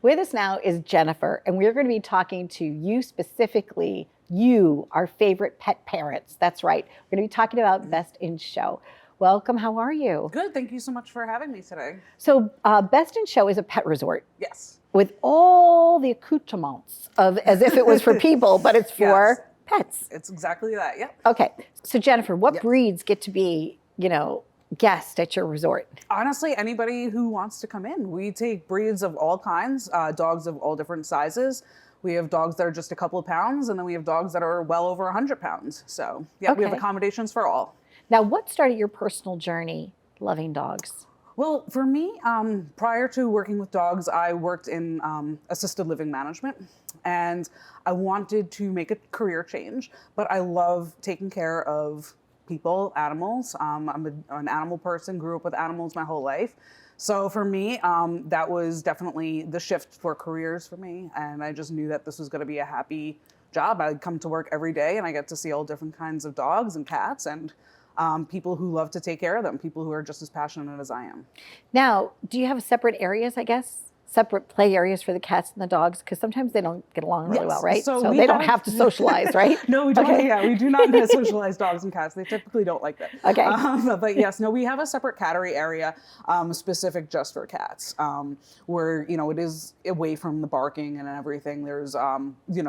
With us now is Jennifer, and we're going to be talking to you specifically, you, our favorite pet parents. That's right. We're going to be talking about Best in Show. Welcome. How are you? Good. Thank you so much for having me today. So Best in Show is a pet resort. Yes. With all the accoutrements of as if it was for people, but it's for pets. It's exactly that. Yep. Okay. So Jennifer, what breeds get to be, guests at your resort? Honestly, anybody who wants to come in. We take breeds of all kinds, dogs of all different sizes. We have dogs that are just a couple of pounds, and then we have dogs that are well over 100 pounds. So yeah, we have accommodations for all. Now, what started your personal journey loving dogs? Well, for me, prior to working with dogs, I worked in assisted living management, and I wanted to make a career change, but I love taking care of people, animals. I'm an animal person, grew up with animals my whole life. So for me, that was definitely the shift for careers for me, and I just knew that this was going to be a happy job. I'd come to work every day, and I get to see all different kinds of dogs and cats, and people who love to take care of them, people who are just as passionate as I am. Now, do you have separate areas, I guess? Separate play areas for the cats and the dogs? Because sometimes they don't get along really well, right? So they don't have to socialize, right? No, we don't. Okay. Yeah, we do not socialize dogs and cats. They typically don't like that. Okay. But yes, no, we have a separate cattery area specific just for cats, where, it is away from the barking and everything. There's,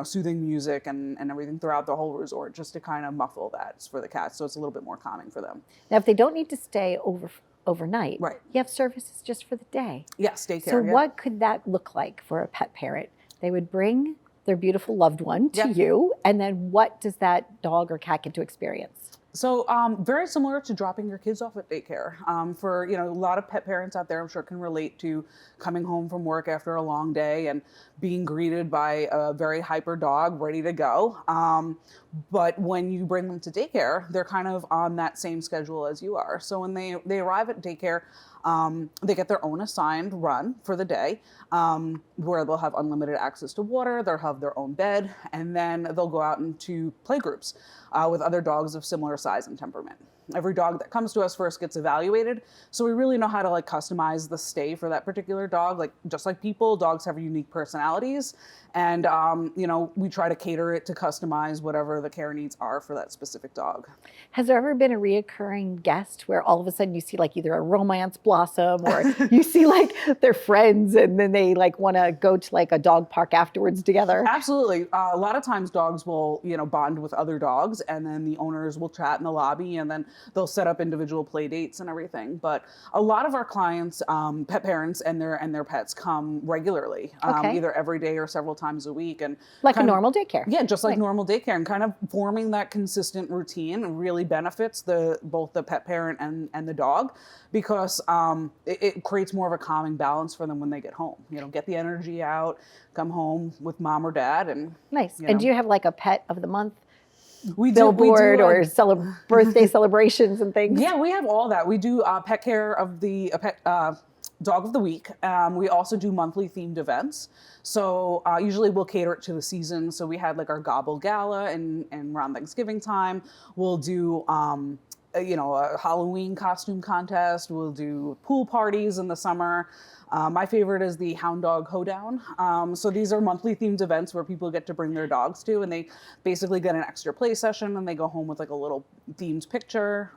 soothing music and everything throughout the whole resort just to kind of muffle that for the cats. So it's a little bit more calming for them. Now, if they don't need to stay overnight, right? You have services just for the day. Yes, daycare. So what could that look like for a pet parent? They would bring their beautiful loved one to you, and then what does that dog or cat get to experience? So very similar to dropping your kids off at daycare. For a lot of pet parents out there, I'm sure can relate to coming home from work after a long day and being greeted by a very hyper dog ready to go. But when you bring them to daycare, they're kind of on that same schedule as you are. So when they arrive at daycare, they get their own assigned run for the day, where they'll have unlimited access to water, they'll have their own bed, and then they'll go out into play groups with other dogs of similar size and temperament. Every dog that comes to us first gets evaluated, so we really know how to customize the stay for that particular dog. Just like people, dogs have unique personalities, and we try to cater it to customize whatever the care needs are for that specific dog. Has there ever been a reoccurring guest where all of a sudden you see either a romance blossom or you see their friends and then they want to go to a dog park afterwards together? Absolutely. A lot of times dogs will bond with other dogs, and then the owners will chat in the lobby, and then they'll set up individual play dates and everything. But a lot of our clients, pet parents and their pets, come regularly, either every day or several times a week, and a normal daycare. Yeah, just like normal daycare, and kind of forming that consistent routine really benefits both the pet parent and the dog, because it creates more of a calming balance for them when they get home. Get the energy out, come home with mom or dad, and nice. And do you have a pet of the month? We billboard do, or birthday celebrations and things? Yeah, we have all that. We do pet care of the pet dog of the week. We also do monthly themed events. So usually we'll cater it to the season. So we had our Gobble Gala and around Thanksgiving time. We'll do a Halloween costume contest. We'll do pool parties in the summer. My favorite is the Hound Dog Hoedown. So these are monthly themed events where people get to bring their dogs to, and they basically get an extra play session, and they go home with a little themed picture.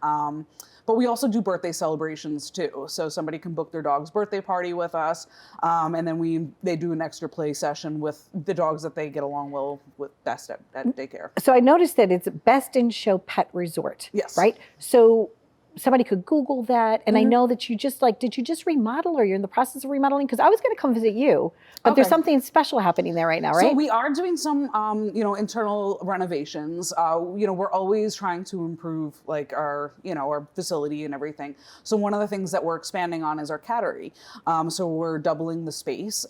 But we also do birthday celebrations too. So somebody can book their dog's birthday party with us, and then they do an extra play session with the dogs that they get along well with best at daycare. So I noticed that it's Best in Show Pet Resort. Yes. Right? So somebody could Google that. And I know that you did you just remodel, or you're in the process of remodeling? Because I was going to come visit you, but there's something special happening there right now, right? So we are doing some, internal renovations. We're always trying to improve our facility and everything. So one of the things that we're expanding on is our cattery. So we're doubling the space,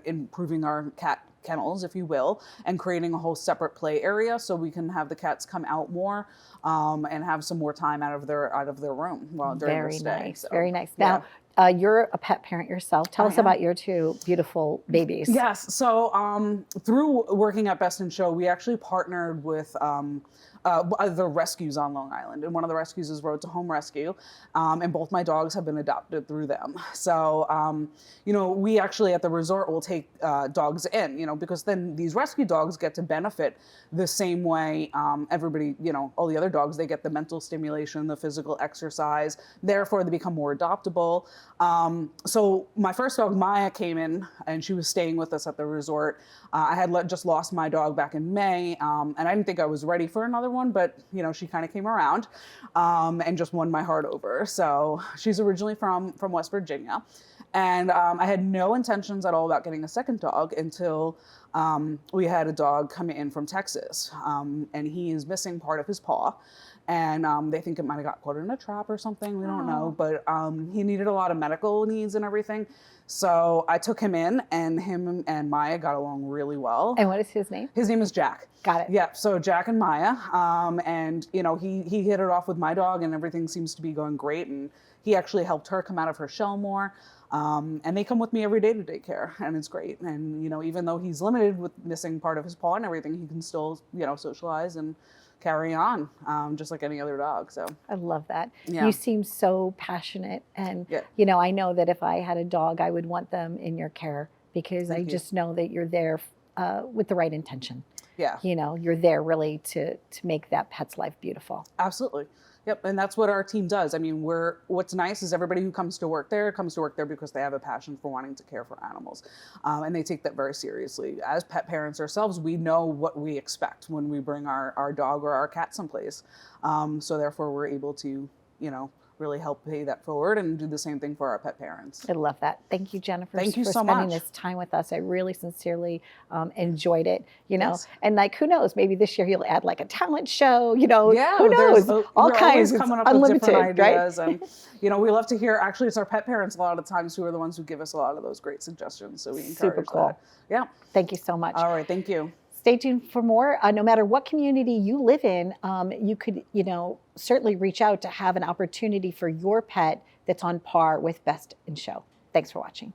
improving our cat kennels, if you will, and creating a whole separate play area so we can have the cats come out more and have some more time out of their room during their stay. Very nice, very nice. Now, you're a pet parent yourself. Tell us about your two beautiful babies. Yes. So through working at Best in Show, we actually partnered with the rescues on Long Island. And one of the rescues is Road to Home Rescue. And both my dogs have been adopted through them. So, we actually at the resort will take dogs in, because then these rescue dogs get to benefit the same way everybody, all the other dogs, they get the mental stimulation, the physical exercise, therefore they become more adoptable. So my first dog, Maya, came in and she was staying with us at the resort. I had just lost my dog back in May, and I didn't think I was ready for another one, but she kind of came around and just won my heart over. So she's originally from West Virginia, and I had no intentions at all about getting a second dog until we had a dog come in from Texas, and he is missing part of his paw. And they think it might have got caught in a trap or something. We don't know, but he needed a lot of medical needs and everything. So I took him in, and him and Maya got along really well. And what is his name? His name is Jack. Got it. Yeah, so Jack and Maya, and he hit it off with my dog, and everything seems to be going great. And he actually helped her come out of her shell more. And they come with me every day to daycare, and it's great. And even though he's limited with missing part of his paw and everything, he can still socialize and carry on, just like any other dog. So I love that. Yeah. You seem so passionate, and I know that if I had a dog, I would want them in your care, because I just know that you're there with the right intention. Yeah. You're there really to make that pet's life beautiful. Absolutely. Yep, and that's what our team does. I mean, what's nice is everybody who comes to work there because they have a passion for wanting to care for animals, and they take that very seriously. As pet parents ourselves, we know what we expect when we bring our dog or our cat someplace, so therefore we're able to, really help pay that forward and do the same thing for our pet parents. I love that. Thank you, Jennifer, Thank you for so spending much. this time with us. I really sincerely enjoyed it, Yes. and who knows, maybe this year he'll add like a talent show, Yeah, who knows, all we're kinds, always it's coming up unlimited, with different ideas, right? and we love to hear. Actually, it's our pet parents a lot of times who are the ones who give us a lot of those great suggestions. So we encourage Super cool. that. Yeah. Thank you so much. All right. Thank you. Stay tuned for more. No matter what community you live in, you could, certainly reach out to have an opportunity for your pet that's on par with Best in Show. Thanks for watching.